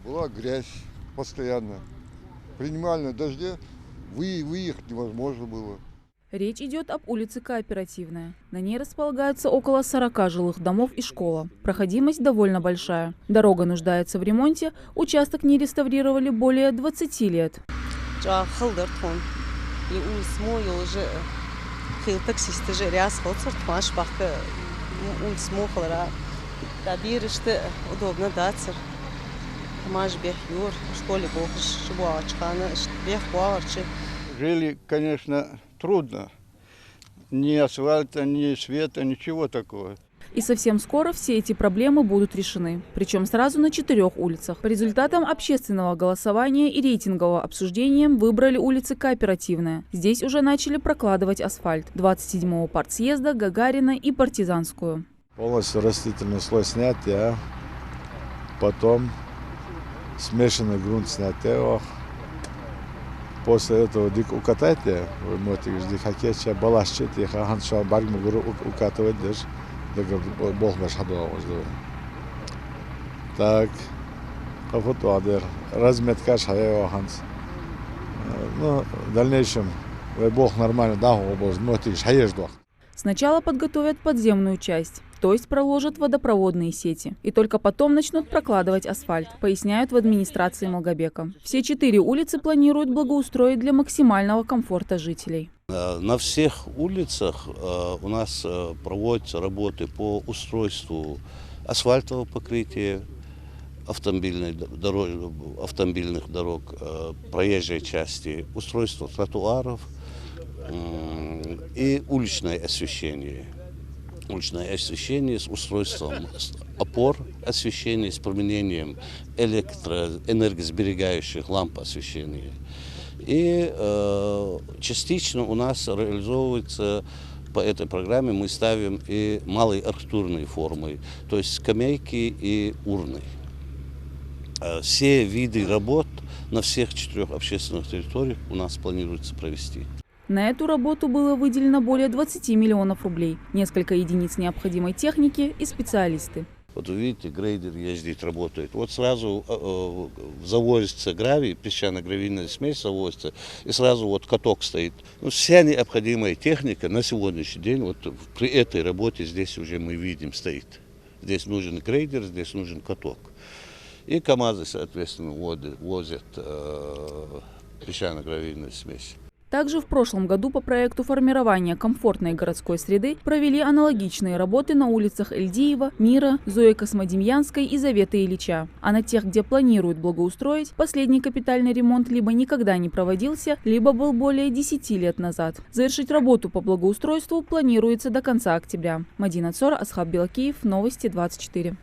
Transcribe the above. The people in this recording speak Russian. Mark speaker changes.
Speaker 1: Была грязь постоянно. При минимальном дожде выехать невозможно было.
Speaker 2: Речь идет об улице Кооперативная. На ней располагается около 40 жилых домов и школа. Проходимость довольно большая. Дорога нуждается в ремонте, участок не реставрировали более 20 лет.
Speaker 3: Жили, конечно, трудно. Ни асфальта, ни света, ничего такого.
Speaker 2: И совсем скоро все эти проблемы будут решены. Причем сразу на 4 улицах. По результатам общественного голосования и рейтингового обсуждения выбрали улицы Кооперативная. Здесь уже начали прокладывать асфальт. 27-го партсъезда, Гагарина и Партизанскую.
Speaker 4: Полностью растительный слой снятия, потом смешанный грунт снятия. После этого укатайте, вы можете дихакеча, балашчет, и ханша баргмугуру укатывать даже, бог ваш ходовоз. Так, хафутуадер, разметка шаева ханс. Ну, в дальнейшем, вы бог нормально, да, обоз, можете шаеждох.
Speaker 2: Сначала подготовят подземную часть, то есть проложат водопроводные сети. И только потом начнут прокладывать асфальт, поясняют в администрации Малгобека. Все 4 улицы планируют благоустроить для максимального комфорта жителей.
Speaker 5: На всех улицах у нас проводятся работы по устройству асфальтового покрытия, автомобильных дорог, проезжей части, устройство тротуаров и уличное освещение. Уличное освещение с устройством опор освещения, с применением энергосберегающих ламп освещения. И частично у нас реализовывается по этой программе, мы ставим и малые архитектурные формы, то есть скамейки и урны. Все виды работ на всех 4 общественных территориях у нас планируется провести.
Speaker 2: На эту работу было выделено более 20 миллионов рублей, несколько единиц необходимой техники и специалисты.
Speaker 5: Вот вы видите, грейдер ездит, работает. Вот сразу завозится гравий, песчано-гравийная смесь завозится, и сразу вот каток стоит. Ну, вся необходимая техника на сегодняшний день, вот при этой работе здесь уже мы видим, стоит. Здесь нужен грейдер, здесь нужен каток. И КАМАЗы, соответственно, возят песчано-гравийную смесь.
Speaker 2: Также в прошлом году по проекту формирования комфортной городской среды провели аналогичные работы на улицах Эльдиева, Мира, Зои Космодемьянской и Заветы Ильича. А на тех, где планируют благоустроить, последний капитальный ремонт либо никогда не проводился, либо был более 10 лет назад. Завершить работу по благоустройству планируется до конца октября. Мадина Цор, Асхаб Белакиев, Новости 24.